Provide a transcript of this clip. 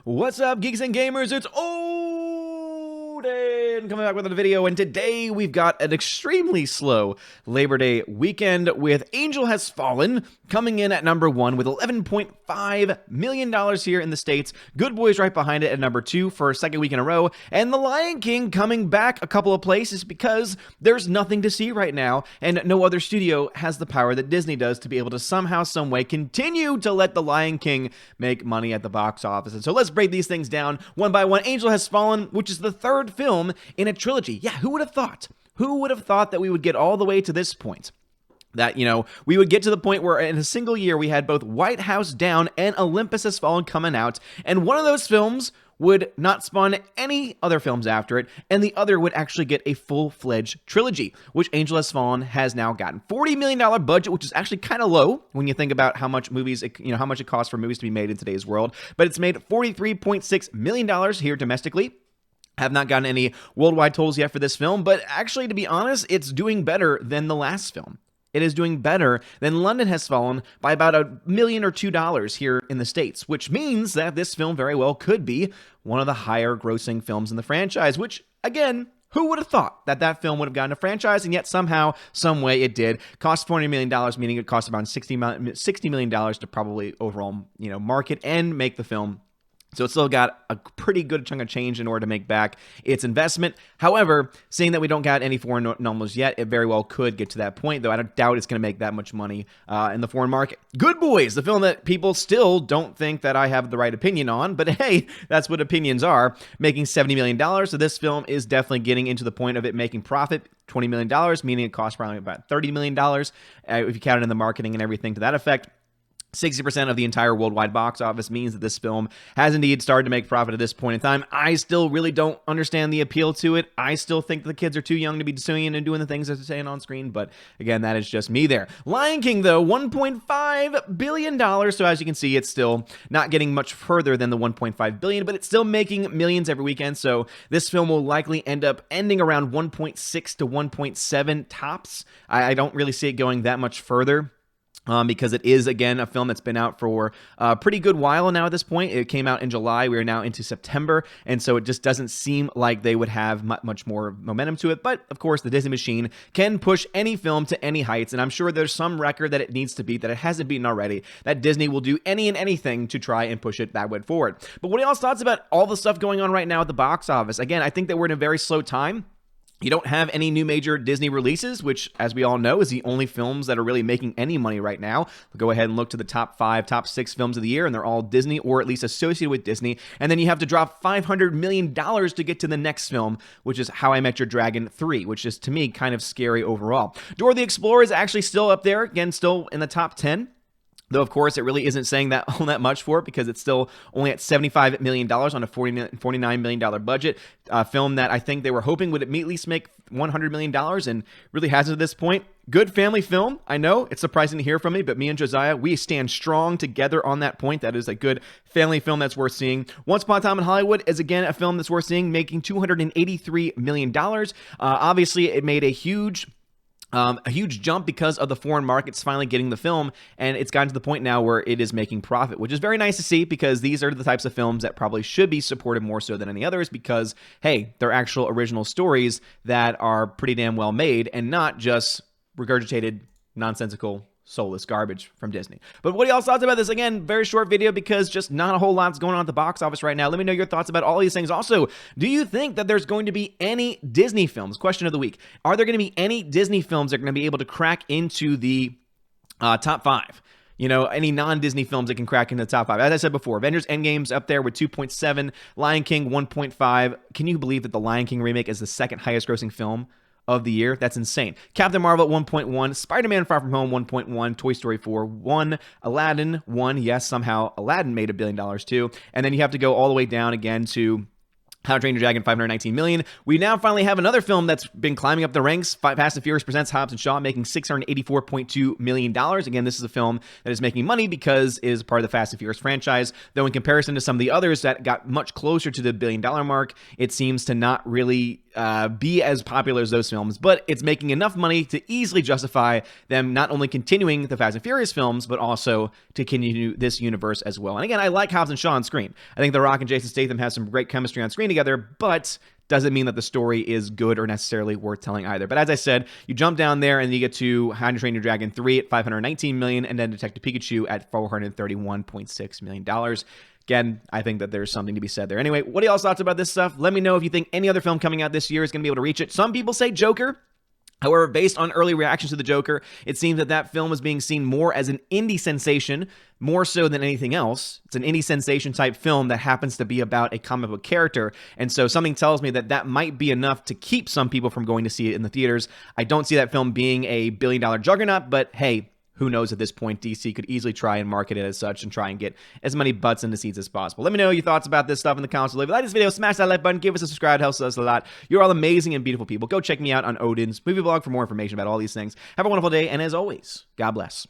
What's up, geeks and gamers? It's Odin coming back with another video, and today we've got an extremely slow Labor Day weekend with Angel Has Fallen coming in at number 1 with $11.5 million here in the States. Good Boys right behind it at number 2 for a second week in a row, and The Lion King coming back a couple of places because there's nothing to see right now, and no other studio has the power that Disney does to be able to somehow, some way continue to let The Lion King make money at the box office. And so let's break these things down one by one. Angel Has Fallen, which is the third film in a trilogy. Yeah, who would have thought? Who would have thought that we would get all the way to this point? That, we would get to the point where in a single year we had both White House Down and Olympus Has Fallen coming out, and one of those films would not spawn any other films after it, and the other would actually get a full-fledged trilogy, which Angel Has Fallen has now gotten. $40 million budget, which is actually kind of low when you think about how much movies, how much it costs for movies to be made in today's world, but it's made $43.6 million here domestically. Have not gotten any worldwide totals yet for this film, but actually, to be honest, it's doing better than the last film. It is doing better than London Has Fallen by about $1 million or $2 here in the States, which means that this film very well could be one of the higher grossing films in the franchise, which, again, who would have thought that that film would have gotten a franchise, and yet somehow, some way it did. Cost $40 million, meaning it cost around $60 million to probably overall, market and make the film. So it's still got a pretty good chunk of change in order to make back its investment. However, seeing that we don't got any foreign numbers yet, it very well could get to that point, though I don't doubt it's going to make that much money in the foreign market. Good Boys, the film that people still don't think that I have the right opinion on, but hey, that's what opinions are, making $70 million. So this film is definitely getting into the point of it making profit. $20 million, meaning it costs probably about $30 million if you count it in the marketing and everything to that effect. 60% of the entire worldwide box office means that this film has indeed started to make profit at this point in time. I still really don't understand the appeal to it. I still think the kids are too young to be doing and doing the things that they're saying on screen, but again, that is just me there. Lion King, though, $1.5 billion, so as you can see, it's still not getting much further than the $1.5 billion, but it's still making millions every weekend, so this film will likely end up ending around 1.6 to 1.7 tops. I don't really see it going that much further. Because it is, again, a film that's been out for a pretty good while now at this point. It came out in July. We are now into September, and so it just doesn't seem like they would have much more momentum to it. But, of course, the Disney machine can push any film to any heights, and I'm sure there's some record that it needs to beat that it hasn't beaten already, that Disney will do any and anything to try and push it that way forward. But what are y'all's thoughts about all the stuff going on right now at the box office? Again, I think that we're in a very slow time. You don't have any new major Disney releases, which, as we all know, is the only films that are really making any money right now. We'll go ahead and look to the top 5, top 6 films of the year, and they're all Disney or at least associated with Disney. And then you have to drop $500 million to get to the next film, which is How I Met Your Dragon 3, which is, to me, kind of scary overall. Dora the Explorer is actually still up there, again, still in the top 10. Though, of course, it really isn't saying that all that much for it because it's still only at $75 million on a $49 million budget. A film that I think they were hoping would at least make $100 million and really hasn't at this point. Good family film. I know it's surprising to hear from me, but me and Josiah, we stand strong together on that point. That is a good family film that's worth seeing. Once Upon a Time in Hollywood is, again, a film that's worth seeing, making $283 million. Obviously, it made a huge jump because of the foreign markets finally getting the film, and it's gotten to the point now where it is making profit, which is very nice to see because these are the types of films that probably should be supported more so than any others because, hey, they're actual original stories that are pretty damn well made and not just regurgitated, nonsensical, soulless garbage from Disney. But what are y'all's thoughts about this? Again, very short video because just not a whole lot's going on at the box office right now. Let me know your thoughts about all these things. Also, do you think that there's going to be any Disney films? Question of the week. Are there going to be any Disney films that are going to be able to crack into the top 5? Any non-Disney films that can crack into the top 5. As I said before, Avengers Endgame's up there with 2.7, Lion King 1.5. Can you believe that the Lion King remake is the second highest grossing film of the year? That's insane. Captain Marvel 1.1, Spider-Man Far From Home 1.1, Toy Story 4 1, Aladdin 1. Yes, somehow Aladdin made $1 billion too. And then you have to go all the way down again to How to Train Your Dragon, 519 million. We now finally have another film that's been climbing up the ranks. Fast and Furious presents Hobbs and Shaw, making $684.2 million. Again, this is a film that is making money because it is part of the Fast and Furious franchise, though in comparison to some of the others that got much closer to the billion-dollar mark, it seems to not really be as popular as those films, but it's making enough money to easily justify them not only continuing the Fast and Furious films, but also to continue this universe as well. And again, I like Hobbs and Shaw on screen. I think The Rock and Jason Statham have some great chemistry on screen together, but doesn't mean that the story is good or necessarily worth telling either. But as I said, you jump down there and you get to How to Train Your Dragon 3 at $519 million, and then Detective Pikachu at $431.6 million. Again, I think that there's something to be said there. Anyway, what are y'all's thoughts about this stuff? Let me know if you think any other film coming out this year is going to be able to reach it. Some people say Joker. However, based on early reactions to the Joker, it seems that that film is being seen more as an indie sensation, more so than anything else. It's an indie sensation type film that happens to be about a comic book character. And so something tells me that that might be enough to keep some people from going to see it in the theaters. I don't see that film being a billion-dollar juggernaut, but hey, who knows at this point? DC could easily try and market it as such and try and get as many butts in the seats as possible. Let me know your thoughts about this stuff in the comments below. If you like this video, smash that like button, give us a subscribe, it helps us a lot. You're all amazing and beautiful people. Go check me out on Odin's movie blog for more information about all these things. Have a wonderful day, and as always, God bless.